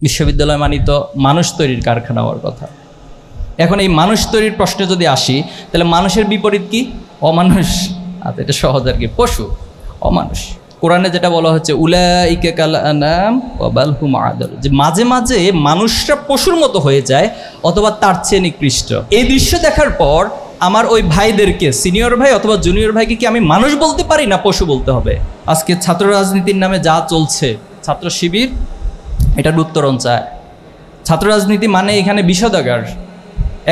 বিশ্ববিদ্যালয় মানিত মানুষ তৈরির কারখানা হওয়ার কথা। এখন এই মানুষ তৈরির প্রশ্নে যদি আসি, তাহলে মানুষের বিপরীত কি? অমানুষ। আচ্ছা, এটা সহজ আর কি, পশু, অমানুষ। কোরআনে যেটা বলা হচ্ছে উলাইকা কাল আনাম ওয়া বাল হুম আদাল, যে মাঝে মাঝে মানুষরা পশুর মতো হয়ে যায় অথবা তার চেয়ে নিকৃষ্ট। এই দৃশ্য দেখার পর আমার ওই ভাইদেরকে, সিনিয়র ভাই অথবা জুনিয়র ভাইকে কি আমি মানুষ বলতে পারি না পশু বলতে হবে? আজকে ছাত্র রাজনীতির নামে যা চলছে, ছাত্র শিবির এটার উত্তরণ চায়। ছাত্র রাজনীতি মানে এখানে বিষোদাগার।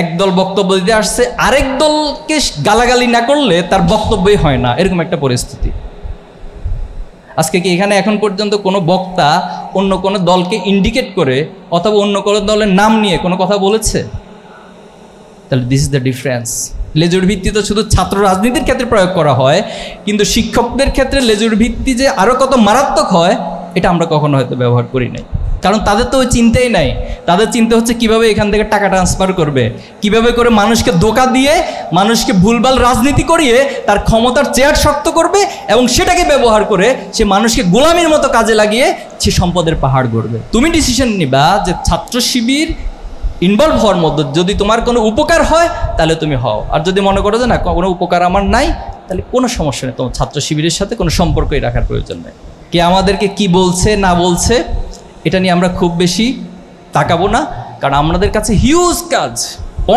একদল বক্তব্য দিতে আসছে, আরেক দলকে গালাগালি না করলে তার বক্তব্যই হয় না, এরকম একটা পরিস্থিতি। আজকে কি এখানে এখন পর্যন্ত কোনো বক্তা অন্য কোনো দলকে ইন্ডিকেট করে অথবা অন্য কোনো দলের নাম নিয়ে কোনো কথা বলেছে? তাহলে দিস ইজ দ্য ডিফারেন্স। লেজুর ভিত্তি তো শুধু ছাত্র রাজনীতির ক্ষেত্রে প্রয়োগ করা হয়, কিন্তু শিক্ষকদের ক্ষেত্রে লেজুর ভিত্তি যে আরও কত মারাত্মক হয় এটা আমরা কখনো হয়তো ব্যবহার করি নাই। কারণ তাদের তো ওই চিন্তাই নাই। তাদের চিন্তা হচ্ছে কিভাবে এখান থেকে টাকা ট্রান্সফার করবে, কিভাবে করে মানুষকে ধোঁকা দিয়ে, মানুষকে ভুলভাল রাজনীতি করিয়ে তার ক্ষমতার চেয়ার শক্ত করবে এবং সেটাকে ব্যবহার করে সে মানুষকে গোলামির মতো কাজে লাগিয়ে সে সম্পদের পাহাড় গড়বে। তুমি ডিসিশন নিবা যে ছাত্র শিবির ইনভলভ হওয়ার মধ্যে যদি তোমার কোনো উপকার হয় তাহলে তুমি হও, আর যদি মনে করো যে না কোনো উপকার আমার নাই, তাহলে কোনো সমস্যা নেই, তোমার ছাত্র শিবিরের সাথে কোনো সম্পর্কই রাখার প্রয়োজন নেই। কে আমাদেরকে কি বলছে না বলছে এটা নিয়ে আমরা খুব বেশি তাকাবো না, কারণ আমাদের কাছে হিউজ কাজ,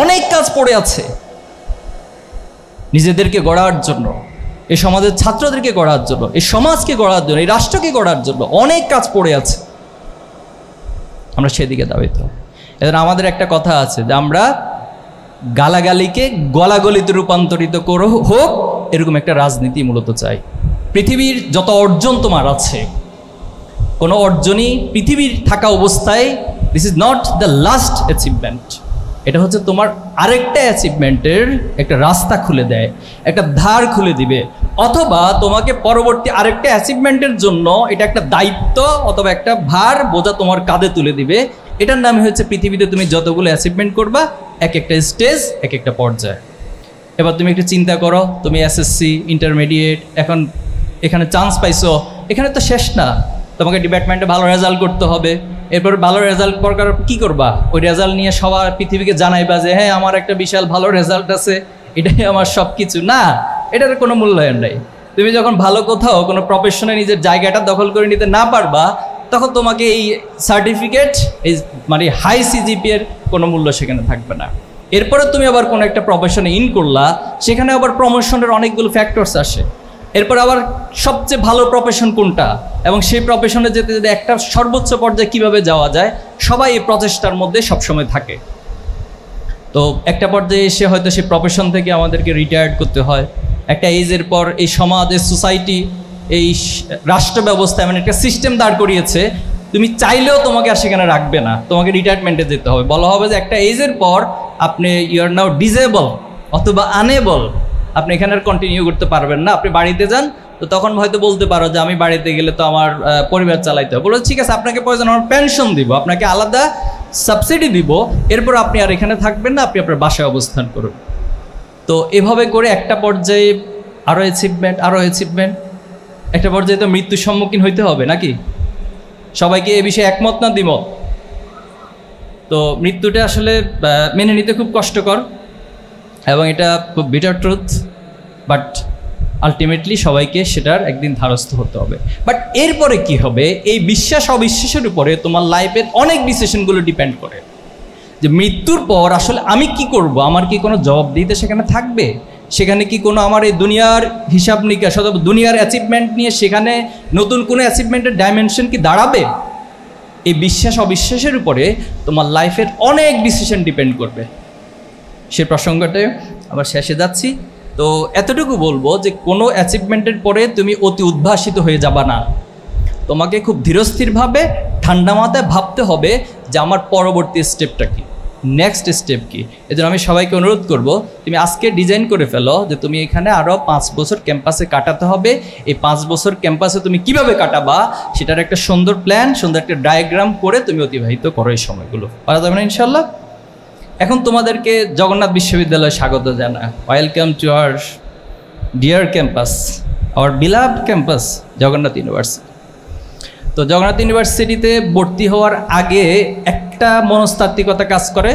অনেক কাজ পড়ে আছে নিজেদেরকে গড়ার জন্য, এই সমাজের ছাত্রদেরকে গড়ার জন্য, এই সমাজকে গড়ার জন্য, এই রাষ্ট্রকে গড়ার জন্য অনেক কাজ পড়ে আছে। আমরা সেদিকে দাবিত। এবার আমাদের একটা কথা আছে যে আমরা গালাগালিকে গলাগলিতে রূপান্তরিত করো হোক, এরকম একটা রাজনীতি মূলত চাই। পৃথিবীর যত অর্জন তোমার আছে, কোনো অর্জনই পৃথিবীর থাকা অবস্থায় this is not the last achievement. এটা হচ্ছে তোমার আরেকটা অ্যাচিভমেন্টের একটা রাস্তা খুলে দেয়, একটা ধার খুলে দিবে, অথবা তোমাকে পরবর্তী আরেকটা অ্যাচিভমেন্টের জন্য এটা একটা দায়িত্ব অথবা একটা ভার বোঝা তোমার কাঁধে তুলে দিবে। এটার নামই হচ্ছে পৃথিবীতে তুমি যতগুলো অ্যাচিভমেন্ট করবা, এক একটা স্টেজ, এক একটা পর্যায়। এবার তুমি একটু চিন্তা করো, তুমি এসএসসি, ইন্টারমিডিয়েট, এখন এখানে চান্স পাইছো, এখানে তো শেষ না, তোমাকে ডিপার্টমেন্টে ভালো রেজাল্ট করতে হবে। এরপর ভালো রেজাল্ট করার কী করবা? ওই রেজাল্ট নিয়ে সবার পৃথিবীকে জানাইবা যে হ্যাঁ আমার একটা বিশাল ভালো রেজাল্ট আছে, এটাই আমার সব কিছু না, এটার কোনো মূল্যায়ন নাই। তুমি যখন ভালো কোথাও কোনো প্রফেশনে নিজের জায়গাটা দখল করে নিতে না পারবা, তখন তোমাকে এই সার্টিফিকেট, এই মানে হাই সিজিপিএর কোনো মূল্য সেখানে থাকবে না। এরপরে তুমি আবার কোনো একটা প্রফেশনে ইন করলা, সেখানে আবার প্রমোশনের অনেকগুলো ফ্যাক্টরস আসে। এরপর আবার সবচেয়ে ভালো প্রফেশন কোনটা এবং সেই প্রফেশনে যেতে যেতে একটা সর্বোচ্চ পর্যায়ে কীভাবে যাওয়া যায়, সবাই এই প্রচেষ্টার মধ্যে সবসময় থাকে। তো একটা পর্যায়ে এসে হয়তো সেই প্রফেশন থেকে আমাদেরকে রিটায়ার্ড করতে হয়। একটা এজের পর এই সমাজ, এই সোসাইটি, এই রাষ্ট্র ব্যবস্থা এমন একটা সিস্টেম দাঁড় করিয়েছে, তুমি চাইলেও তোমাকে আর সেখানে রাখবে না, তোমাকে রিটায়ারমেন্টে যেতে হবে। বলা হবে যে একটা এজের পর আপনি ইউ আর নাও ডিজেবল অথবা আনএবল, আপনি এখানে আর কন্টিনিউ করতে পারবেন না, আপনি বাড়িতে যান। তো তখন হয়তো বলতে পারো যে আমি বাড়িতে গেলে তো আমার পরিবার চালাইতে হবে। বলো ঠিক আছে, আপনাকে প্রয়োজন আমার পেনশন দিব, আপনাকে আলাদা সাবসিডি দিব, এরপর আপনি আর এখানে থাকবেন না, আপনি আপনার বাসায় অবস্থান করুন। তো এভাবে করে একটা পর্যায়ে আরও অ্যাচিভমেন্ট, আরও অ্যাচিভমেন্ট, একটা পর্যায়ে তো মৃত্যুর সম্মুখীন হইতে হবে নাকি? সবাইকে এ বিষয়ে একমত না দ্বিমত? তো মৃত্যুটা আসলে মেনে নিতে খুব কষ্টকর এবং এটা খুব বিটার ট্রুথ, বাট আলটিমেটলি সবাইকে সেটার একদিন ধারস্থ হতে হবে। বাট এরপরে কি হবে, এই বিশ্বাস অবিশ্বাসের উপরে তোমার লাইফের অনেক ডিসিশনগুলো ডিপেন্ড করে যে মৃত্যুর পর আসলে আমি কি করব, আমার কি কোনো জবাবদিহিতা সেখানে থাকবে, সেখানে কি কোনো আমার এই দুনিয়ার হিসাব নিকাশ অথবা দুনিয়ার অ্যাচিভমেন্ট নিয়ে সেখানে নতুন কোনো অ্যাচিভমেন্টের ডাইমেনশন কি দাঁড়াবে? এই বিশ্বাস অবিশ্বাসের উপরে তোমার লাইফের অনেক ডিসিশন ডিপেন্ড করবে। সে প্রসঙ্গতে আবার শেষে যাচ্ছি। তো এতটুকু বলবো যে কোনো অ্যাচিভমেন্টের পরে তুমি অতি উদ্ভাসিত হয়ে যাবা না, তোমাকে খুব ধীরস্থিরভাবে ঠান্ডা মাথায় ভাবতে হবে যে আমার পরবর্তী স্টেপটা কী, নেক্সট স্টেপ কী। এজন্য আমি সবাইকে অনুরোধ করব, তুমি আজকে ডিজাইন করে ফেলো যে তুমি এখানে আরও 5 বছর ক্যাম্পাসে কাটাতে হবে। এই 5 বছর ক্যাম্পাসে তুমি কিভাবে কাটাবা সেটার একটা সুন্দর প্ল্যান, সুন্দর একটা ডায়াগ্রাম করে তুমি অতিবাহিত করো এই সময়গুলো। পারা যাবে না ইনশাল্লাহ? এখন তোমাদেরকে জগন্নাথ বিশ্ববিদ্যালয়ে স্বাগত জানাই। Welcome to our dear campus, our beloved campus Jagannath university. তো জগন্নাথ ইউনিভার্সিটিতে ভর্তি হওয়ার আগে একটা মনস্তাত্ত্বিকতা কাজ করে,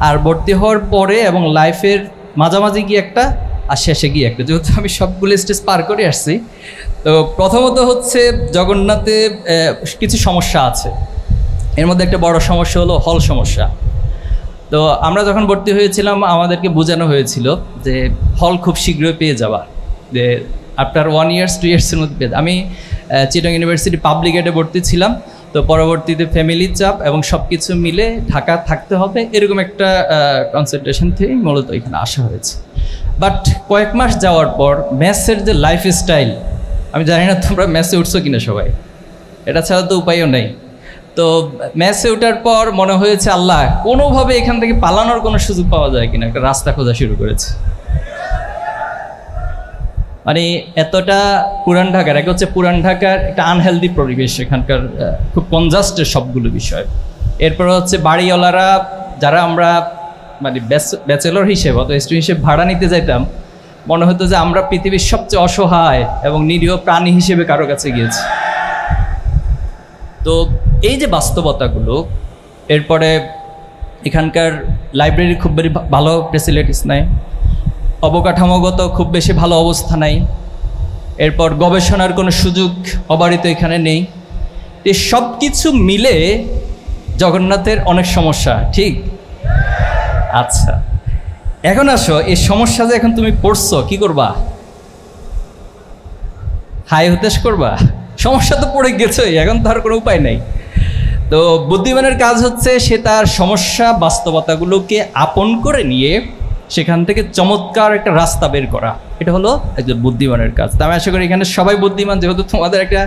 আর ভর্তি হওয়ার পরে এবং লাইফের মাঝামাঝি গিয়ে একটা, আর শেষে গিয়ে একটা। যেহেতু আমি সবগুলো স্টেজ পার করে আসছি, তো প্রথমত হচ্ছে জগন্নাথে কিছু সমস্যা আছে। এর মধ্যে একটা বড় সমস্যা হলো হল সমস্যা। তো আমরা যখন ভর্তি হয়েছিলাম আমাদেরকে বোঝানো হয়েছিল যে হল খুব শীঘ্রই পেয়ে যাওয়া, যে আফটার 1 ইয়ার্স 2 ইয়ার্সের মধ্যে পেয়ে। আমি চিটাগং ইউনিভার্সিটি পাবলিক এডে ভর্তি ছিলাম, তো পরবর্তীতে ফ্যামিলির চাপ এবং সব কিছু মিলে ঢাকা থাকতে হবে এরকম একটা কনসেন্ট্রেশন থেকেই মূলত এখানে আসা হয়েছে। বাট কয়েক মাস যাওয়ার পর ম্যাথসের যে লাইফস্টাইল, আমি জানি না তোমরা ম্যাথসে উঠছো কিনা সবাই, এটা ছাড়া তো উপায়ও নেই। তো ম্যাথসে ওঠার পর মনে হয়েছে আল্লাহ কোনোভাবে এখান থেকে পালানোর কোনো সুযোগ পাওয়া যায় কিনা, একটা রাস্তা খোঁজা শুরু করেছে। মানে এতটা পুরান ঢাকার, এক হচ্ছে পুরান ঢাকার একটা আনহেলদি পরিবেশ, এখানকার খুব কনজাস্টের সবগুলো বিষয়। এরপর হচ্ছে বাড়িওয়ালারা, যারা আমরা মানে ব্যাচেলর হিসেবে অথবা স্টুডেন্ট হিসেবে ভাড়া নিতে যাইতাম, মনে হতো যে আমরা পৃথিবীর সবচেয়ে অসহায় এবং নিরীহ প্রাণী হিসেবে কারো কাছে গিয়েছি। তো এই যে বাস্তবতাগুলো, এরপরে এখানকার লাইব্রেরি খুব বেশি ভালো ফেসিলিটিস নাই, অবকাঠামোগত খুব বেশি ভালো অবস্থা নাই, এরপর গবেষণার কোনো সুযোগ অবারিত এখানে নেই। এই সব কিছু মিলে জগন্নাথের অনেক সমস্যা, ঠিক? আচ্ছা, এখন আসো এই সমস্যা যে এখন তুমি পড়ছো, কি করবা? হাই হতাশ করবা? সমস্যা তো পড়ে গেছোই, এখন তার কোনো উপায় নেই। তো বুদ্ধিমানের কাজ হচ্ছে সে তার সমস্যা বাস্তবতাগুলোকে আপন করে নিয়ে সেখান থেকে চমৎকার একটা রাস্তা বের করা, এটা হলো একজন বুদ্ধিমানের কাজ। তা আমি আশা করি এখানে সবাই বুদ্ধিমান, যেহেতু তোমাদের একটা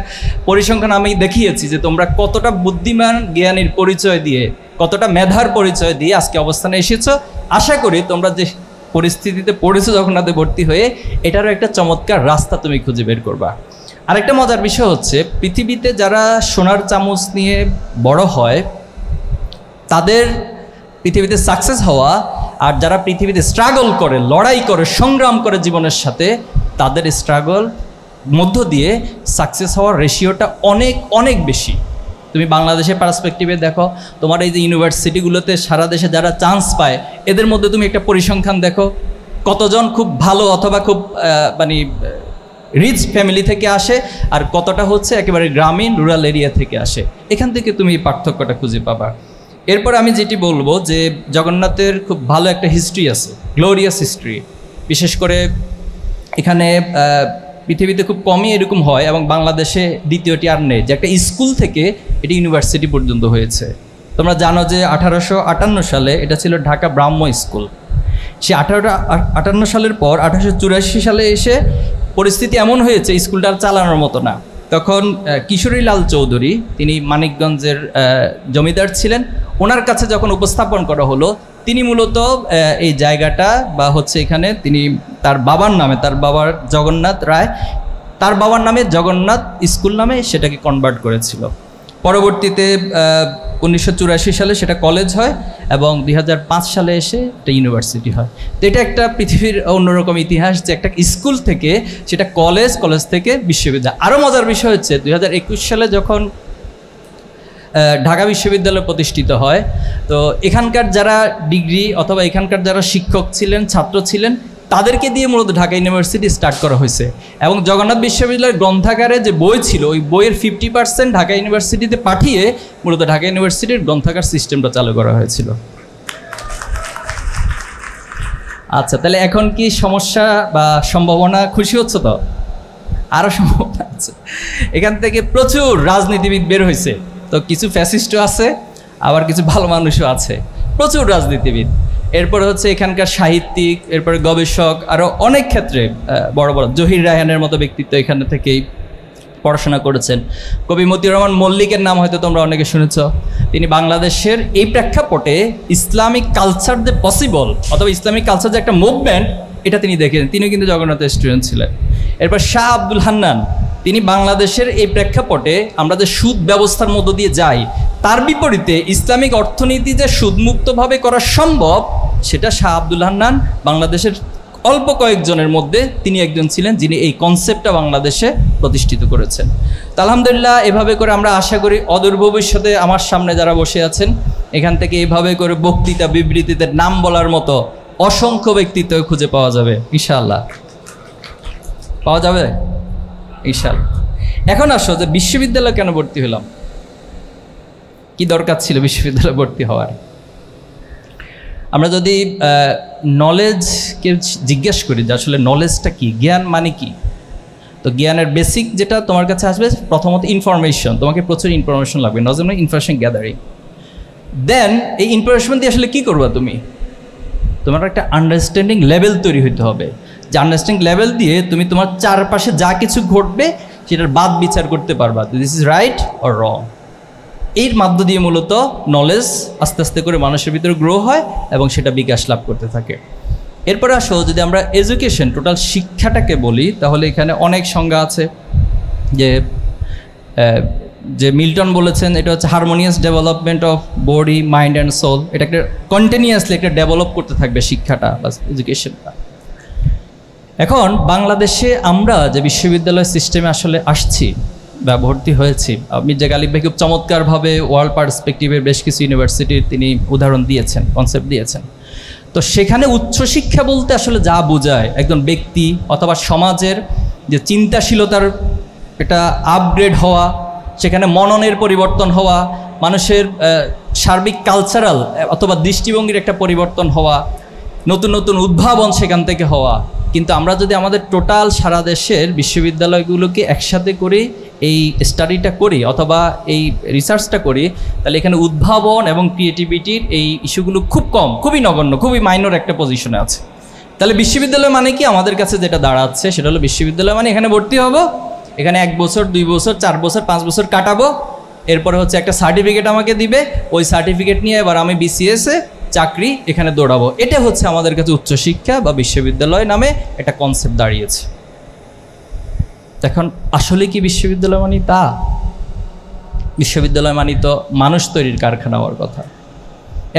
পরিসংখ্যান আমি দেখিয়েছি যে তোমরা কতটা বুদ্ধিমান জ্ঞানীর পরিচয় দিয়ে, কতটা মেধার পরিচয় দিয়ে আজকে অবস্থানে এসেছো। আশা করি তোমরা যে পরিস্থিতিতে পড়েছো জগন্নাথে ভর্তি হয়ে, এটারও একটা চমৎকার রাস্তা তুমি খুঁজে বের করবা। আরেকটা মজার বিষয় হচ্ছে, পৃথিবীতে যারা সোনার চামচ নিয়ে বড় হয় তাদের পৃথিবীতে সাকসেস হওয়া, আর যারা পৃথিবীতে স্ট্রাগল করে, লড়াই করে, সংগ্রাম করে জীবনের সাথে, তাদের স্ট্রাগল মধ্য দিয়ে সাকসেস হওয়ার রেশিওটা অনেক অনেক বেশি। তুমি বাংলাদেশের পার্সপেক্টিভে দেখো, তোমার এই যে ইউনিভার্সিটিগুলোতে সারা দেশে যারা চান্স পায়, এদের মধ্যে তুমি একটা পরিসংখ্যান দেখো, কতজন খুব ভালো অথবা খুব মানে রিচ ফ্যামিলি থেকে আসে, আর কতটা হচ্ছে একেবারে গ্রামীণ রুরাল এরিয়া থেকে আসে। এখান থেকে তুমি পার্থক্যটা খুঁজে পাবা। এরপর আমি যেটি বলবো যে জগন্নাথের খুব ভালো একটা হিস্ট্রি আছে, গ্লোরিয়াস হিস্ট্রি। বিশেষ করে এখানে পৃথিবীতে খুব কমই এরকম হয়, এবং বাংলাদেশে দ্বিতীয়টি আর নেই, যে একটা স্কুল থেকে এটি ইউনিভার্সিটি পর্যন্ত হয়েছে। তোমরা জানো যে 1858 সালে এটা ছিল ঢাকা ব্রাহ্ম স্কুল। সে 1858 সালের পর 1884 সালে এসে পরিস্থিতি এমন হয়েছে স্কুলটা চালানোর মতো না। তখন কিশোরীলাল চৌধুরী, তিনি মানিকগঞ্জের জমিদার ছিলেন, ওনার কাছে যখন উপস্থাপন করা হলো, তিনি মূলত এই জায়গাটা বা হচ্ছে এখানে তিনি তার বাবার নামে, তার বাবার জগন্নাথ রায়, তার বাবার নামে জগন্নাথ স্কুল নামে সেটাকে কনভার্ট করেছিল। পরবর্তীতে 1984 সালে সেটা কলেজ হয় এবং 2005 সালে এসে এটা ইউনিভার্সিটি হয়। তো এটা একটা পৃথিবীর অন্যরকম ইতিহাস, যে একটা স্কুল থেকে সেটা কলেজ, কলেজ থেকে বিশ্ববিদ্যালয়। আরও মজার বিষয় হচ্ছে 2021 সালে যখন ঢাকা বিশ্ববিদ্যালয় প্রতিষ্ঠিত হয়, তো এখানকার যারা ডিগ্রি অথবা এখানকার যারা শিক্ষক ছিলেন, ছাত্র ছিলেন, তাদেরকে দিয়ে মূলত ঢাকা ইউনিভার্সিটি স্টার্ট করা হয়েছে। এবং জগন্নাথ বিশ্ববিদ্যালয়ের গ্রন্থাগারে যে বই ছিল, ওই বইয়ের 50% ঢাকা ইউনিভার্সিটিতে পাঠিয়ে মূলত ঢাকা ইউনিভার্সিটির গ্রন্থাগার সিস্টেমটা চালু করা হয়েছিল। আচ্ছা, তাহলে এখন কি সমস্যা বা সম্ভাবনা, খুশি হচ্ছে তো? আরও সম্ভাবনা আছে। এখান থেকে প্রচুর রাজনীতিবিদ বের হয়েছে, তো কিছু ফ্যাসিস্টও আছে, আবার কিছু ভালো মানুষও আছে, প্রচুর রাজনীতিবিদ। এরপরে হচ্ছে এখানকার সাহিত্যিক, এরপরে গবেষক, আরও অনেক ক্ষেত্রে বড় বড় জহির রায়হানের মতো ব্যক্তিত্ব এখানে থেকেই পড়াশোনা করেছেন। কবি মতিউর রহমান মল্লিকের নাম হয়তো তোমরা অনেকে শুনেছ। তিনি বাংলাদেশের এই প্রেক্ষাপটে ইসলামিক কালচার যে পসিবল, অথবা ইসলামিক কালচার যে একটা মুভমেন্ট, এটা তিনি দেখেছেন। তিনিও কিন্তু জগন্নাথের স্টুডেন্ট ছিলেন। এরপর শাহ আব্দুল হান্নান, তিনি বাংলাদেশের এই প্রেক্ষাপটে আমরা যে সুদ ব্যবস্থার মধ্য দিয়ে যাই, তার বিপরীতে ইসলামিক অর্থনীতি যে সুদমুক্তভাবে করা সম্ভব, সেটা শাহ আব্দুল হান্নান বাংলাদেশের অল্প কয়েকজনের মধ্যে তিনি একজন ছিলেন যিনি এই কনসেপ্টটা বাংলাদেশে প্রতিষ্ঠিত করেছেন। তো আলহামদুলিল্লাহ এভাবে করে আমরা আশা করি অদূর ভবিষ্যতে আমার সামনে যারা বসে আছেন এখান থেকে এভাবে করে বক্তৃতা বিবৃতিতে নাম বলার মতো অসংখ্য ব্যক্তিত্ব খুঁজে পাওয়া যাবে ইনশাআল্লাহ। পাওয়া যাবে ইনশাআল্লাহ। এখন আসো যে বিশ্ববিদ্যালয়ে কেন ভর্তি হলাম, কি দরকার ছিল বিশ্ববিদ্যালয়ে ভর্তি হওয়ার? আমরা যদি নলেজকে জিজ্ঞেস করি যে আসলে নলেজটা কি, জ্ঞান মানে কি, তো জ্ঞানের বেসিক যেটা তোমার কাছে আসবে প্রথমত ইনফরমেশন। তোমাকে প্রচুর ইনফরমেশন লাগবে, নজ ইনফরমেশন গ্যাদারিং। দেন এই ইনফরমেশন দিয়ে আসলে কী করবা তুমি? তোমার একটা আন্ডারস্ট্যান্ডিং লেভেল তৈরি হতে হবে, যে আন্ডারস্ট্যান্ডিং লেভেল দিয়ে তুমি তোমার চারপাশে যা কিছু ঘটবে সেটার বাদ বিচার করতে পারবা, this is right or wrong. এর মাধ্য দিয়ে মূলত নলেজ আস্তে আস্তে করে মানুষের ভিতরে গ্রো হয় এবং সেটা বিকাশ লাভ করতে থাকে। এরপরে আসো যদি আমরা এডুকেশন টোটাল শিক্ষাটাকে বলি তাহলে এখানে অনেক সংজ্ঞা আছে। যে মিল্টন বলেছেন এটা হচ্ছে harmonious development of body mind and soul. এটা একটা কন্টিনিউয়াসলি একটা ডেভেলপ করতে থাকবে শিক্ষাটা বা এডুকেশনটা। এখন বাংলাদেশে আমরা যে বিশ্ববিদ্যালয় সিস্টেমে আসলে আসছি বা ভর্তি হয়েছি, মির্জা গালিব ভাই খুব চমৎকারভাবে ওয়ার্ল্ড পার্সপেক্টিভের বেশ কিছু ইউনিভার্সিটির তিনি উদাহরণ দিয়েছেন, কনসেপ্ট দিয়েছেন। তো সেখানে উচ্চশিক্ষা বলতে আসলে যা বোঝায় একজন ব্যক্তি অথবা সমাজের যে চিন্তাশীলতার এটা আপগ্রেড হওয়া, সেখানে মননের পরিবর্তন হওয়া, মানুষের সার্বিক কালচারাল অথবা দৃষ্টিভঙ্গির একটা পরিবর্তন হওয়া, নতুন নতুন উদ্ভাবন সেখান থেকে হওয়া। কিন্তু আমরা যদি আমাদের টোটাল সারা দেশের বিশ্ববিদ্যালয়গুলোকে একসাথে করে এই স্টাডিটা করি অথবা এই রিসার্চটা করি, তাহলে এখানে উদ্ভাবন এবং ক্রিয়েটিভিটির এই ইস্যুগুলো খুব কম, খুবই নগণ্য, খুবই মাইনর একটা পজিশনে আছে। তাহলে বিশ্ববিদ্যালয় মানে কি আমাদের কাছে যেটা দাঁড়াচ্ছে সেটা হলো বিশ্ববিদ্যালয় মানে এখানে ভর্তি হব, এখানে 1 বছর 2 বছর 4 বছর 5 বছর কাটাবো, এরপরে হচ্ছে একটা সার্টিফিকেট আমাকে দিবে, ওই সার্টিফিকেট নিয়ে এবার আমি বিসিএসে চাকরি এখানে দৌড়াবো। এটা হচ্ছে আমাদের কাছে উচ্চশিক্ষা বা বিশ্ববিদ্যালয় নামে একটা কনসেপ্ট দাঁড়িয়েছে। এখন আসলে কি বিশ্ববিদ্যালয় মানে তা? বিশ্ববিদ্যালয় মানে তো মানুষ তৈরির কারখানা হওয়ার কথা।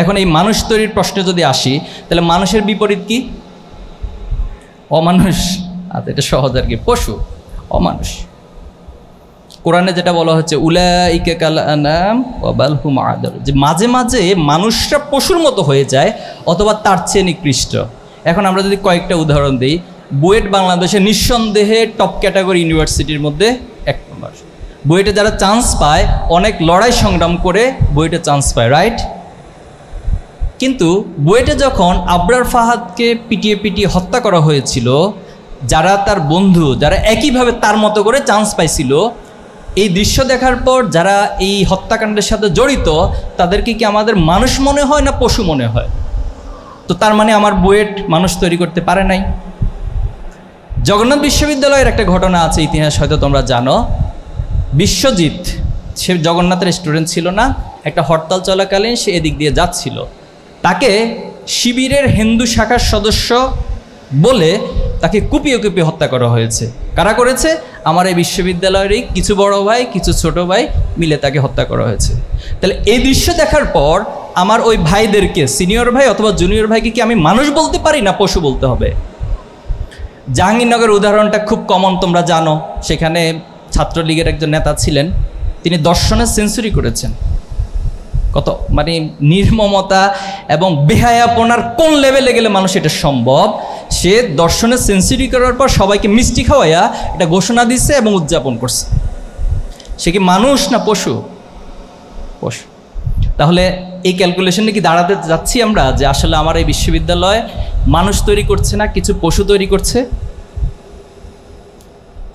এখন এই মানুষ তৈরির প্রশ্নে যদি আসি তাহলে মানুষের বিপরীত কি? অমানুষ। আচ্ছা, এটা সহজ আর কি, পশু, অমানুষ। কোরআনে যেটা বলা হচ্ছে উলাইকা কাল আনাম ওয়া বাল হুম আদাল, যে মাঝে মাঝে মানুষরা পশুর মতো হয়ে যায় অথবা তার চেয়ে নিকৃষ্ট। এখন আমরা যদি কয়েকটা উদাহরণ দিই, বুয়েট বাংলাদেশের নিঃসন্দেহে টপ ক্যাটাগরি ইউনিভার্সিটির মধ্যে 1 নম্বর। বুয়েটে যারা চান্স পায় অনেক লড়াই সংগ্রাম করে বুয়েটে চান্স পায়, রাইট? কিন্তু বুয়েটে যখন আবরার ফাহাদকে পিটিয়ে পিটিয়ে হত্যা করা হয়েছিল, যারা তার বন্ধু, যারা একইভাবে তার মতো করে চান্স পাইছিল, এই দৃশ্য দেখার পর যারা এই হত্যাকাণ্ডের সাথে জড়িত তাদেরকে কি আমাদের মানুষ মনে হয় না পশু মনে হয়? তো তার মানে আমার বুয়েট মানুষ তৈরি করতে পারে নাই। জগন্নাথ বিশ্ববিদ্যালয়ের একটা ঘটনা আছে, ইতিহাস হয়তো তোমরা জানো। বিশ্বজিৎ, সে জগন্নাথের স্টুডেন্ট ছিল না, একটা হরতাল চলাকালীন সে এদিক দিয়ে যাচ্ছিল, তাকে শিবিরের হিন্দু শাখার সদস্য বলে তাকে কুপিয়ে কুপিয়ে হত্যা করা হয়েছে। কারা করেছে? আমার এই বিশ্ববিদ্যালয়েরই কিছু বড় ভাই কিছু ছোট ভাই মিলে তাকে হত্যা করা হয়েছে। তাহলে এই দৃশ্য দেখার পর আমার ওই ভাইদেরকে, সিনিয়র ভাই অথবা জুনিয়র ভাইকে কি আমি মানুষ বলতে পারি না পশু বলতে হবে? জাহাঙ্গীরনগরের উদাহরণটা খুব কমন, তোমরা জানো। সেখানে ছাত্রলীগের একজন নেতা ছিলেন, তিনি দর্শনের সেঞ্চুরি করেছেন। কত মানে নির্মমতা এবং বেহায়াপনার কোন লেভেলে গেলে মানুষ এটা সম্ভব? সে দর্শনের সেঞ্চুরি করার পর সবাইকে মিষ্টি খাওয়াইয়া এটা ঘোষণা দিচ্ছে এবং উদযাপন করছে। সে কি মানুষ না পশু? পশু। তাহলে এই ক্যালকুলেশনে কি দাঁড়াতে যাচ্ছি আমরা যে আসলে আমার এই বিশ্ববিদ্যালয় মানুষ তৈরি করছে না, কিছু পশু তৈরি করছে?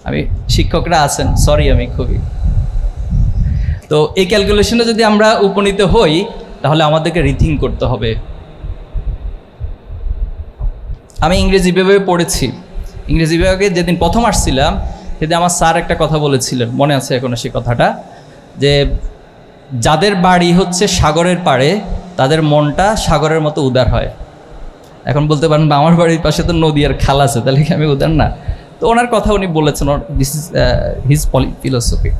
আমি শিক্ষকরা আছেন, সরি, আমি খুবই তো এই ক্যালকুলেশনে যদি আমরা উপনীত হই তাহলে আমাদেরকে রিথিঙ্ক করতে হবে। আমি ইংরেজি বিভাগে পড়েছি, ইংরেজি বিভাগে যেদিন প্রথম আসছিলাম সেদিন আমার স্যার একটা কথা বলেছিলেন, মনে আছে এখনো সেই কথাটা, যে যাদের বাড়ি হচ্ছে সাগরের পাড়ে তাদের মনটা সাগরের মতো উদার হয়। এখন বলতে পারেন আমার বাড়ির পাশে তো নদী আর খাল আছে, তাহলে কি আমি উদার না? তো ওনার কথা উনি বলেছেন, দিস ইজ হিজ ফিলোসফি।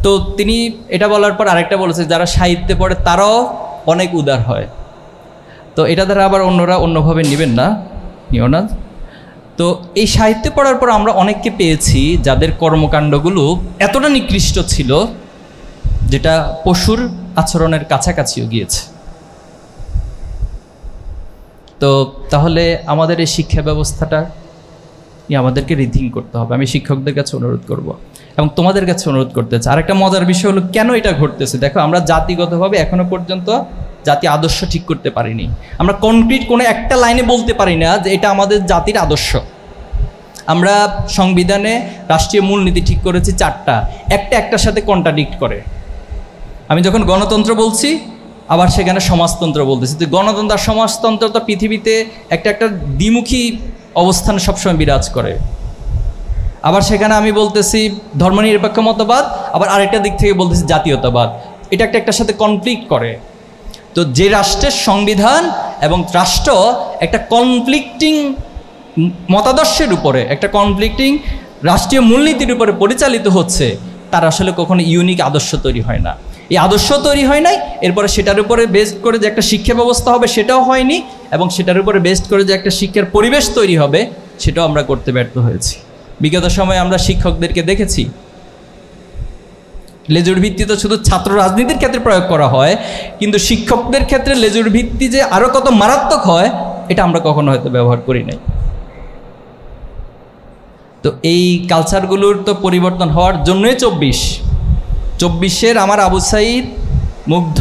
তো তিনি এটা বলার পর আরেকটা বলেছে, যারা সাহিত্যে পড়ে তারাও অনেক উদার হয়। তো এটা দ্বারা আবার অন্যরা অন্যভাবে নেবেন না, নিও না। তো তো এই সাহিত্য পড়ার পর আমরা অনেককে পেয়েছি যাদের কর্মকাণ্ডগুলো এতটা নিকৃষ্ট ছিল যেটা পশুর আচরণের কাছাকাছিও গিয়েছে। তো তাহলে আমাদের এই শিক্ষা ব্যবস্থাটা আমাদেরকে রিথিং করতে হবে। আমি শিক্ষকদের কাছে অনুরোধ করব এবং তোমাদের কাছে অনুরোধ করতে চাই। আরেকটা মজার বিষয় হলো কেন এটা ঘটতেছে। দেখো, আমরা জাতিগতভাবে এখনো পর্যন্ত জাতি আদর্শ ঠিক করতে পারিনি। আমরা কনক্রিট কোনো একটা লাইনে বলতে পারি না যে এটা আমাদের জাতির আদর্শ। আমরা সংবিধানে রাষ্ট্রীয় মূলনীতি ঠিক করেছি 4টা, একটার সাথে কন্ট্রাডিক্ট করে। আমি যখন গণতন্ত্র বলছি আবার সেখানে সমাজতন্ত্র বলতেছি। তো গণতন্ত্র আর সমাজতন্ত্র তো পৃথিবীতে একটা দ্বিমুখী অবস্থান সবসময় বিরাজ করে। আবার সেখানে আমি বলতেছি ধর্মনিরপেক্ষ মতবাদ, আবার আরেকটা দিক থেকে বলতেছি জাতীয়তাবাদ। এটা একটার সাথে কনফ্লিক্ট করে। তো যে রাষ্ট্রের সংবিধান এবং রাষ্ট্র একটা কনফ্লিক্টিং মতাদর্শের উপরে, একটা কনফ্লিক্টিং রাষ্ট্রীয় মূলনীতির উপরে পরিচালিত হচ্ছে, তার আসলে কখনো ইউনিক আদর্শ তৈরি হয় না। এই আদর্শ তৈরি হয় নাই, এরপরে সেটার উপরে বেসড করে যে একটা শিক্ষা ব্যবস্থা হবে সেটাও হয়নি, এবং সেটার উপরে বেসড করে যে একটা শিক্ষার পরিবেশ তৈরি হবে সেটাও আমরা করতে ব্যর্থ হয়েছি। বিগত সময়ে আমরা শিক্ষকদেরকে দেখেছি লেজুর ভিত্তি তো শুধু ছাত্র রাজনীতির ক্ষেত্রে প্রয়োগ করা হয়, কিন্তু শিক্ষকদের ক্ষেত্রে লেজুর ভিত্তি যে আরও কত মারাত্মক হয় এটা আমরা কখনো হয়তো ব্যবহার করি নাই। তো এই কালচারগুলোর তো পরিবর্তন হওয়ার জন্যই 24-এর আমার আবু সাঈদ, মুগ্ধ,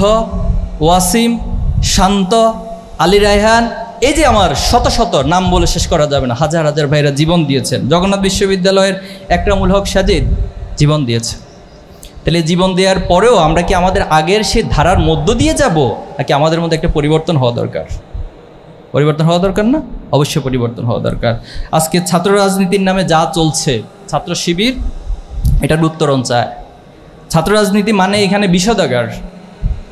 ওয়াসিম, শান্ত, আলী রায়হান, এই যে আমার শত শত নাম বলে শেষ করা যাবে না, হাজার হাজার ভাইরা জীবন দিয়েছেন। জগন্নাথ বিশ্ববিদ্যালয়ের একরামুল হক সাজিদ জীবন দিয়েছে। তাহলে জীবন দেওয়ার পরেও আমরা কি আমাদের আগের সেই ধারার মধ্য দিয়ে যাব, নাকি আমাদের মধ্যে একটা পরিবর্তন হওয়া দরকার? পরিবর্তন হওয়া দরকার না? অবশ্যই পরিবর্তন হওয়া দরকার। আজকে ছাত্র রাজনীতির নামে যা চলছে, ছাত্র শিবির এটার উত্তরণ চায়। ছাত্র রাজনীতি মানে এখানে বিষোদাগার।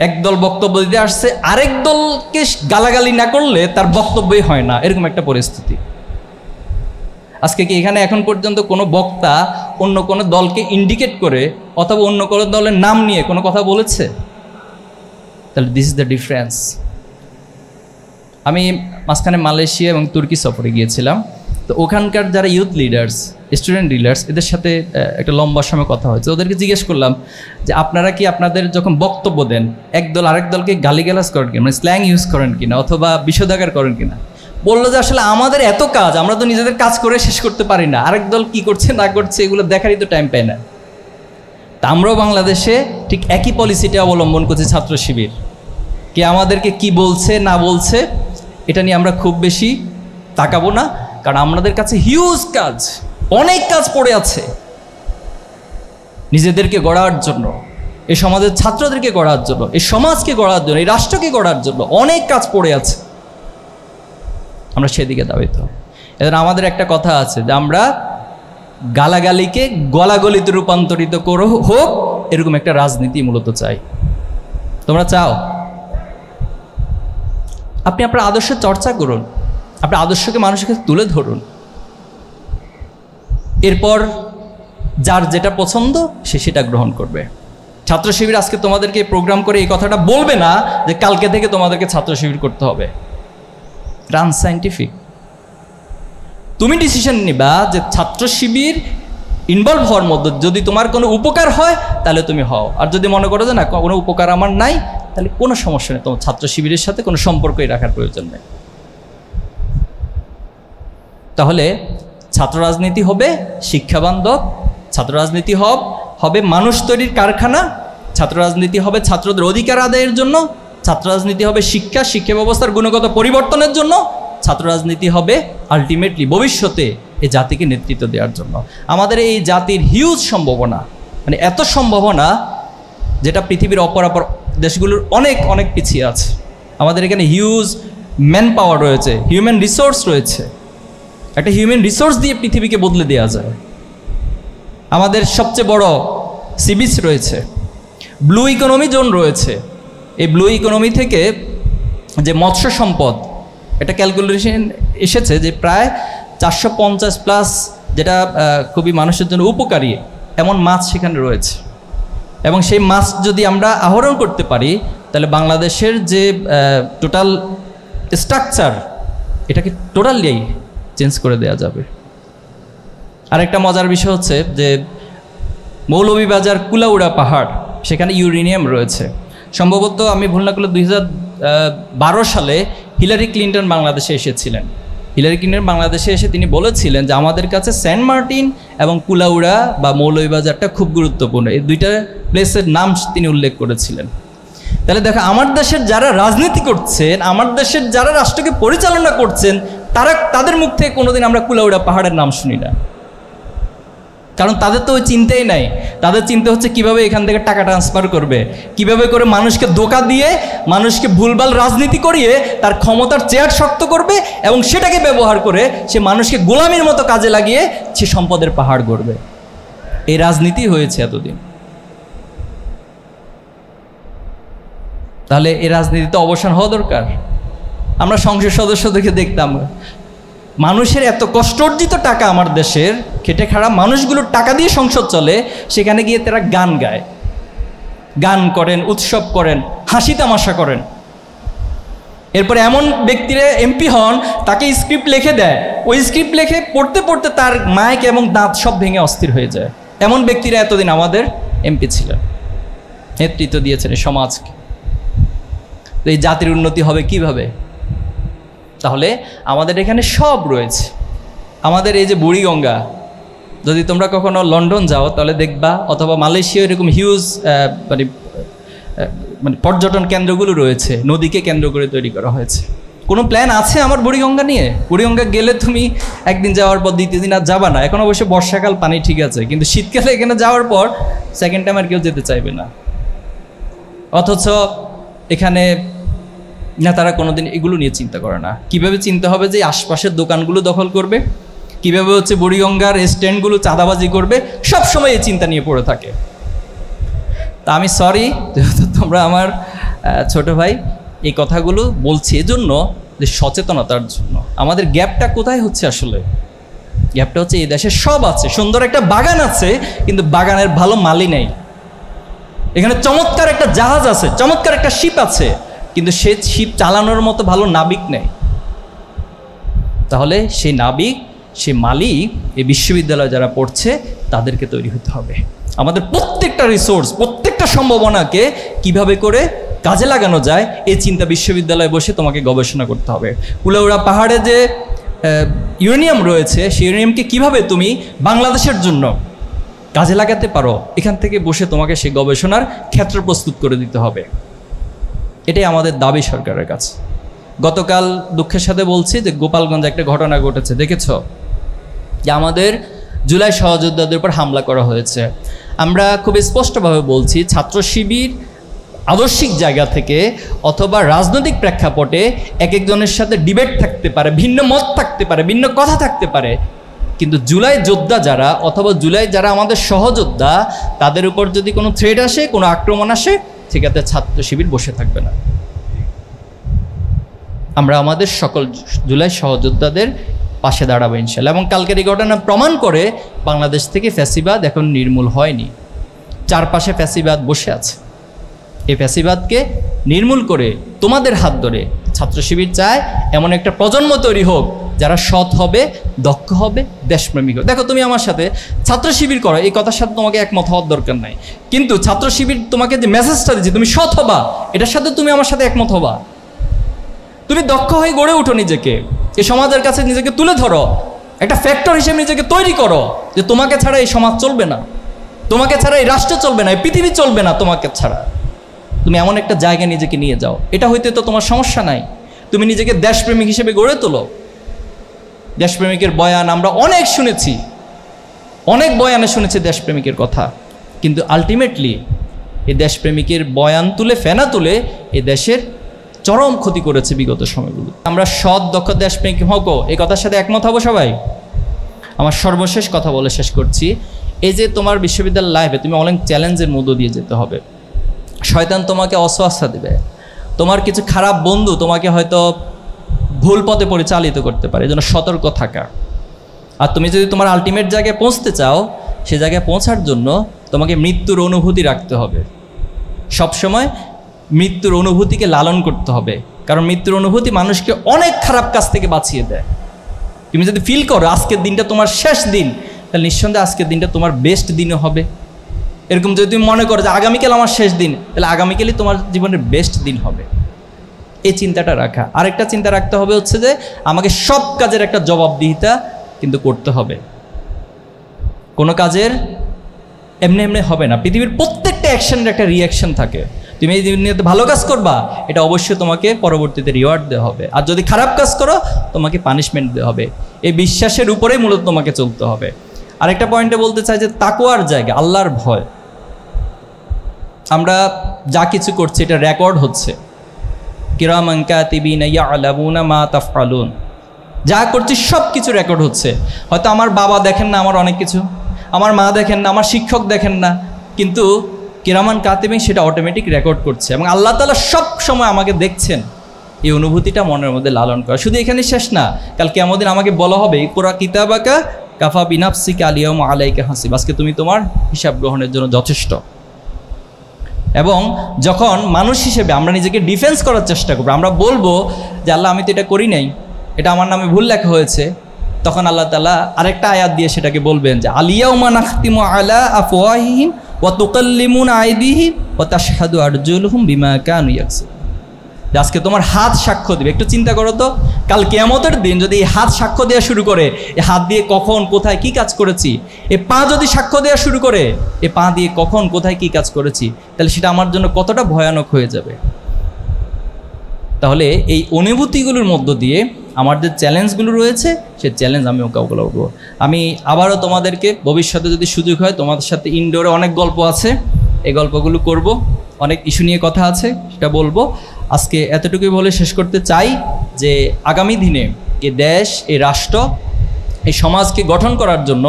একদল বক্তব্য দিতে আসছে, আরেক দলকে গালাগালি না করলে তার বক্তব্যই হয় না, এরকম একটা পরিস্থিতি। আজকে কি এখানে এখন পর্যন্ত কোনো বক্তা অন্য কোনো দলকে ইন্ডিকেট করে অথবা অন্য কোনো দলের নাম নিয়ে কোনো কথা বলেছে? তাহলে দিস ইজ দ্য ডিফারেন্স। আমি মাঝখানে মালয়েশিয়া এবং তুর্কি সফরে গিয়েছিলাম। তো ওখানকার যারা ইউথ লিডার্স, স্টুডেন্ট লিডার্স, এদের সাথে একটা লম্বা সময় কথা হয়েছে। ওদেরকে জিজ্ঞেস করলাম যে আপনারা কি আপনাদের যখন বক্তব্য দেন এক দল আরেক দলকে গালিগালাজ করেন কিনা, মানে স্ল্যাং ইউজ করেন কিনা অথবা বিষোদাগার করেন কিনা? বললো যে আসলে আমাদের এত কাজ, আমরা তো নিজেদের কাজ করে শেষ করতে পারি না, আরেক দল কী করছে না করছে এগুলো দেখারই তো টাইম পায় না। তা আমরাও বাংলাদেশে ঠিক একই পলিসিটা অবলম্বন করছি ছাত্র শিবির। কে আমাদেরকে কি বলছে না বলছে এটা নিয়ে আমরা খুব বেশি তাকাবো না, কারণ আমাদের কাছে হিউজ কাজ, অনেক কাজ পড়ে আছে নিজেদেরকে গড়ার জন্য, এই সমাজের ছাত্রদেরকে গড়ার জন্য, এই সমাজকে গড়ার জন্য, এই রাষ্ট্রকে গড়ার জন্য অনেক কাজ পড়ে আছে। আমরা সেদিকে দাবিত। এদের আমাদের একটা কথা আছে যে আমরা গালাগালিকে গলাগলিতে রূপান্তরিত করো হোক, এরকম একটা রাজনীতি মূলত চাই। তোমরা চাও? আপনি আপনার আদর্শের চর্চা করুন, আপনার আদর্শকে মানুষের কাছে তুলে ধরুন, এরপর যার যেটা পছন্দ সে সেটা গ্রহণ করবে। ছাত্র শিবির আজকে তোমাদেরকে প্রোগ্রাম করে এই কথাটা বলবে না যে কালকে থেকে তোমাদেরকে ছাত্র শিবির করতে হবে। আনসাইন্টিফিক। তুমি ডিসিশন নিবা যে ছাত্র শিবির ইনভলভ হওয়ার মধ্যে যদি তোমার কোনো উপকার হয় তাহলে তুমি হও, আর যদি মনে করো যে না কোনো উপকার আমার নাই তাহলে কোনো সমস্যা নেই, তোমার ছাত্র শিবিরের সাথে কোনো সম্পর্কই রাখার প্রয়োজন নেই। তাহলে ছাত্র রাজনীতি হবে শিক্ষাবান্ধব, ছাত্র রাজনীতি হবে মানুষ তৈরির কারখানা, ছাত্র রাজনীতি হবে ছাত্রদের অধিকার আদায়ের জন্য, ছাত্র রাজনীতি হবে শিক্ষা ব্যবস্থার গুণগত পরিবর্তনের জন্য, ছাত্র রাজনীতি হবে আলটিমেটলি ভবিষ্যতে এই জাতিকে নেতৃত্ব দেওয়ার জন্য। আমাদের এই জাতির হিউজ সম্ভাবনা, মানে এত সম্ভাবনা যেটা পৃথিবীর অপর দেশগুলোর অনেক অনেক পিছিয়ে আছে। আমাদের এখানে হিউজ ম্যান পাওয়ার রয়েছে, হিউম্যান রিসোর্স রয়েছে। একটা হিউম্যান রিসোর্স দিয়ে পৃথিবীকে বদলে দেওয়া যায়। আমাদের সবচেয়ে বড় সি বিচ রয়েছে, ব্লু ইকোনমি জোন রয়েছে। এই ব্লু ইকোনমি থেকে যে মৎস্য সম্পদ, এটা ক্যালকুলেশন এসেছে যে প্রায় 450+ যেটা খুবই মানুষের জন্য উপকারী এমন মাছ সেখানে রয়েছে। এবং সেই মাছ যদি আমরা আহরণ করতে পারি তাহলে বাংলাদেশের যে টোটাল স্ট্রাকচার এটাকে টোটালি চেঞ্জ করে দেওয়া যাবে। আরেকটা মজার বিষয় হচ্ছে যে মৌলভীবাজার কুলাউড়া পাহাড়, সেখানে ইউরেনিয়াম রয়েছে। সম্ভবত আমি ভুল না করলে 2012 সালে হিলারি ক্লিন্টন বাংলাদেশে এসেছিলেন। হিলারি ক্লিন্টন বাংলাদেশে এসে তিনি বলেছিলেন যে আমাদের কাছে সেন্ট মার্টিন এবং কুলাউড়া বা মৌলভীবাজারটা খুব গুরুত্বপূর্ণ। এই দুইটা প্লেসের নাম তিনি উল্লেখ করেছিলেন। তাহলে দেখো, আমার দেশের যারা রাজনীতি করছেন, আমার দেশের যারা রাষ্ট্রকে পরিচালনা করছেন, তাদের মুখ থেকে কোনোদিন আমরা কুলাউড়া পাহাড়ের নাম শুনি না। কারণ তাদের তো ওই চিন্তাই নাই। তাদের চিন্তা হচ্ছে কিভাবে এখান থেকে টাকা ট্রান্সফার করবে, কিভাবে করে মানুষকে ধোঁকা দিয়ে, মানুষকে ভুলভাল রাজনীতি করিয়ে তার ক্ষমতার চেয়ার শক্ত করবে এবং সেটাকে ব্যবহার করে সে মানুষকে গোলামির মতো কাজে লাগিয়ে সে সম্পদের পাহাড় গড়বে। এই রাজনীতি হয়েছে এতদিন। তাহলে এই রাজনীতিতে অবসান হওয়া দরকার। আমরা সংসদ সদস্যদেরকে দেখতাম, মানুষের এত কষ্ট অর্জিত টাকা, আমার দেশের খেটে খারাপ মানুষগুলোর টাকা দিয়ে সংসদ চলে, সেখানে গিয়ে তারা গান গায়, গান করেন, উৎসব করেন, হাসি তামাশা করেন। এরপরে এমন ব্যক্তিরা এমপি হন, তাকে স্ক্রিপ্ট লিখে দেয়, ওই স্ক্রিপ্ট লিখে পড়তে পড়তে তার মাইক এবং দাঁত সব ভেঙে অস্থির হয়ে যায়। এমন ব্যক্তিরা এতদিন আমাদের এমপি ছিলেন, নেতৃত্ব দিয়েছেন এই সমাজকে। তো এই জাতির উন্নতি হবে কিভাবে? তাহলে আমাদের এখানে সব রয়েছে। আমাদের এই যে বুড়িগঙ্গা, যদি তোমরা কখনো লন্ডন যাও তাহলে দেখবা, অথবা মালয়েশিয়া, এরকম হিউজ মানে পর্যটন কেন্দ্রগুলো রয়েছে, নদীকে কেন্দ্র করে তৈরি করা হয়েছে। কোনো প্ল্যান আছে আমার বুড়িগঙ্গা নিয়ে? বুড়িগঙ্গা গেলে তুমি একদিন যাওয়ার পর দ্বিতীয় দিন আর যাবা না। এখন অবশ্য বর্ষাকাল, পানি ঠিক আছে, কিন্তু শীতকালে এখানে যাওয়ার পর সেকেন্ড টাইম আর কেউ যেতে চাইবে না। অথচ এখানে না, তারা কোনোদিন এগুলো নিয়ে চিন্তা করে না। কিভাবে চিন্তা হবে যে আশপাশের দোকানগুলো দখল করবে, কিভাবে হচ্ছে বুড়িগঙ্গার স্ট্যান্ডগুলো চাঁদাবাজি করবে, সব সময় এই চিন্তা নিয়ে পড়ে থাকে। তা আমি সরি, যেহেতু তোমরা আমার ছোট ভাই, এই কথাগুলো বলছি এজন্য যে সচেতনতার জন্য। আমাদের গ্যাপটা কোথায় হচ্ছে আসলে? গ্যাপটা হচ্ছে এই দেশে সব আছে, সুন্দর একটা বাগান আছে, কিন্তু বাগানের ভালো মালি নেই। এখানে চমৎকার একটা জাহাজ আছে, চমৎকার একটা শিপ আছে, কিন্তু সে শিপ চালানোর মতো ভালো নাবিক নেই। তাহলে সেই নাবিক, সে মালিক, এই বিশ্ববিদ্যালয়ে যারা পড়ছে তাদেরকে তৈরি হতে হবে। আমাদের প্রত্যেকটা রিসোর্স, প্রত্যেকটা সম্ভাবনাকে কিভাবে করে কাজে লাগানো যায়, এই চিন্তা বিশ্ববিদ্যালয়ে বসে তোমাকে গবেষণা করতে হবে। কুলাউড়া পাহাড়ে যে ইউরেনিয়াম রয়েছে, সেই ইউরেনিয়ামকে কিভাবে তুমি বাংলাদেশের জন্য কাজে লাগাতে পারো, এখান থেকে বসে তোমাকে সেই গবেষণার ক্ষেত্র প্রস্তুত করে দিতে হবে। এটাই আমাদের দাবি সরকারের কাছে। গতকাল দুঃখের সাথে বলছি যে গোপালগঞ্জে একটা ঘটনা ঘটেছে, দেখেছ? যে আমাদের জুলাই সহযোদ্ধাদের উপর হামলা করা হয়েছে। আমরা খুব স্পষ্টভাবে বলছি, ছাত্র শিবির আদর্শিক জায়গা থেকে অথবা রাজনৈতিক প্রেক্ষাপটে এক একজনের সাথে ডিবেট থাকতে পারে, ভিন্ন মত থাকতে পারে, ভিন্ন কথা থাকতে পারে, কিন্তু জুলাই যোদ্ধা যারা অথবা জুলাই যারা আমাদের সহযোদ্ধা, তাদের উপর যদি কোনো থ্রেট আসে, কোনো আক্রমণ আসে, সেক্ষেত্রে ছাত্র শিবির বসে থাকবে না। আমরা আমাদের সকল জুলাই সহযোদ্ধাদের পাশে দাঁড়াবো ইনশাআল্লাহ। এবং কালকের এই ঘটনা প্রমাণ করে বাংলাদেশ থেকে ফ্যাসিবাদ এখন নির্মূল হয়নি, চারপাশে ফ্যাসিবাদ বসে আছে। এই ফ্যাসিবাদকে নির্মূল করে তোমাদের হাত ধরে ছাত্র শিবির চায় এমন একটা প্রজন্ম তৈরি হোক যারা সৎ হবে, দক্ষ হবে, দেশপ্রেমিক হবে। দেখো, তুমি আমার সাথে ছাত্র শিবির করো, এই কথার সাথে তোমাকে একমত হওয়ার দরকার নাই, কিন্তু ছাত্র শিবির তোমাকে যে মেসেজটা দিচ্ছে তুমি সৎ হবা, এটার সাথে তুমি আমার সাথে একমত হবা। তুমি দক্ষ হয়ে গড়ে উঠো, নিজেকে এই সমাজের কাছে নিজেকে তুলে ধরো, একটা ফ্যাক্টর হিসেবে নিজেকে তৈরি করো যে তোমাকে ছাড়া এই সমাজ চলবে না, তোমাকে ছাড়া এই রাষ্ট্র চলবে না, এই পৃথিবী চলবে না তোমাকে ছাড়া। তুমি এমন একটা জায়গায় নিজেকে নিয়ে যাও, এটা হইতে তো তোমার সমস্যা নাই। তুমি নিজেকে দেশপ্রেমিক হিসেবে গড়ে তোলো। দেশপ্রেমিকের বয়ান আমরা অনেক শুনেছি, অনেক বয়ানে শুনেছি দেশপ্রেমিকের কথা, কিন্তু আলটিমেটলি এই দেশপ্রেমিকের বয়ান তুলে, ফেনা তুলে এই দেশের চরম ক্ষতি করেছে বিগত সময়গুলো। আমরা সৎ, দক্ষ দেশপ্রেমিক হোক, এই কথার সাথে একমত হবো সবাই। আমার সর্বশেষ কথা বলে শেষ করছি, এই যে তোমার বিশ্ববিদ্যালয় লাইফে তুমি অনেক চ্যালেঞ্জের মধ্য দিয়ে যেতে হবে। শয়তান তোমাকে অস্বস্থা দেবে, তোমার কিছু খারাপ বন্ধু তোমাকে হয়তো ভুল পথে পরিচালিত করতে পারে, এই জন্য সতর্ক থাকা। আর তুমি যদি তোমার আলটিমেট জায়গায় পৌঁছতে চাও, সে জায়গায় পৌঁছার জন্য তোমাকে মৃত্যুর অনুভূতি রাখতে হবে। সবসময় মৃত্যুর অনুভূতিকে লালন করতে হবে, কারণ মৃত্যুর অনুভূতি মানুষকে অনেক খারাপ কাজ থেকে বাঁচিয়ে দেয়। তুমি যদি ফিল করো আজকের দিনটা তোমার শেষ দিন, তাহলে নিঃসন্দেহে আজকের দিনটা তোমার বেস্ট দিনও হবে। এরকম যদি তুমি মনে করো যে আগামীকাল আমার শেষ দিন, তাহলে আগামীকালই তোমার জীবনের বেস্ট দিন হবে। এই চিন্তাটা রাখা। আরেকটা চিন্তা রাখতে হবে হচ্ছে যে আমাকে সব কাজের একটা জবাবদিহিতা কিন্তু করতে হবে। কোনো কাজের এমনি এমনি হবে না। পৃথিবীর প্রত্যেকটা অ্যাকশনের একটা রিয়াকশন থাকে। তুমি এই দুনিয়াতে ভালো কাজ করবা, এটা অবশ্যই তোমাকে পরবর্তীতে রিওয়ার্ড দেওয়া হবে, আর যদি খারাপ কাজ করো তোমাকে পানিশমেন্ট দেওয়া হবে। এই বিশ্বাসের উপরেই মূলত তোমাকে চলতে হবে। আরেকটা পয়েন্টে বলতে চাই যে তাকওয়ার জায়গা, আল্লাহর ভয়। আমরা যা কিছু করছি এটা রেকর্ড হচ্ছে। কিরামান কাতিবিনা ইয়ালামুনা মা তাফআলুন, যা করছি সব কিছু রেকর্ড হচ্ছে। হয়তো আমার বাবা দেখেন না আমার অনেক কিছু, আমার মা দেখেন না, আমার শিক্ষক দেখেন না, কিন্তু কিরামান কাতিবিন সেটা অটোমেটিক রেকর্ড করছে, এবং আল্লাহ তাআলা সব সময় আমাকে দেখছেন। এই অনুভূতিটা মনের মধ্যে লালন করা। শুধু এখানে শেষ না, কাল কিয়ামত দিন আমাকে বলা হবে ইকরা কিতাবাকা কাফা বিনাফসিকা আলিয়াউমা আলাইকা হাসিব, আজকে তুমি তোমার হিসাব গ্রহণের জন্য যথেষ্ট। এবং যখন মানুষ হিসেবে আমরা নিজেকে ডিফেন্স করার চেষ্টা করবো, আমরা বলবো যে আল্লাহ আমি তো এটা করি নাই, এটা আমার নামে ভুল লেখা হয়েছে, তখন আল্লাহ তাআলা আরেকটা আয়াত দিয়ে সেটাকে বলবেন যে আলিয়াউমা নাখতিমু আলা আফওয়াহিহিম ওয়া তুকাল্লিমুনা আইদিহিম ওয়া তাশহাদু আরজুলুহুম বিমা কানু ইয়াকসিবুন। আজকে তোমার হাত সাক্ষ্য দিবে। একটু চিন্তা করো তো, কাল কিয়ামতের দিন যদি এই হাত সাক্ষ্য দেওয়া শুরু করে, এই হাত দিয়ে কখন কোথায় কি কাজ করেছি, এ পা যদি সাক্ষ্য দেওয়া শুরু করে, এ পা দিয়ে কখন কোথায় কি কাজ করেছি, তাহলে সেটা আমার জন্য কতটা ভয়ানক হয়ে যাবে। তাহলে এই অনুভূতিগুলোর মধ্য দিয়ে আমার যে চ্যালেঞ্জগুলো রয়েছে, সেই চ্যালেঞ্জ আমি মোকাবিলা করবো। আমি আবারও তোমাদেরকে ভবিষ্যতে যদি সুযোগ হয় তোমাদের সাথে ইনডোরে অনেক গল্প আছে, এই গল্পগুলো করব, অনেক ইস্যু নিয়ে কথা আছে, সেটা বলবো। আজকে এতটুকুই বলে শেষ করতে চাই যে আগামী দিনে এই দেশ, এই রাষ্ট্র, এই সমাজকে গঠন করার জন্য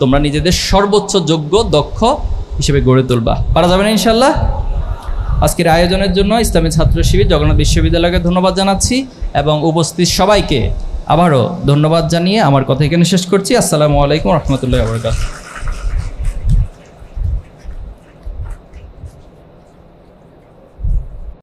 তোমরা নিজেদের সর্বোচ্চ যোগ্য দক্ষ হিসেবে গড়ে তুলবা। পারা যাবে না ইনশাল্লাহ। আজকের আয়োজনের জন্য ইসলামী ছাত্র শিবির জগন্নাথ বিশ্ববিদ্যালয়কে ধন্যবাদ জানাচ্ছি, এবং উপস্থিত সবাইকে আবারও ধন্যবাদ জানিয়ে আমার কথা এখানে শেষ করছি। আসসালামু আলাইকুম রহমতুল্লাহি ওয়া বারাকাতুহু।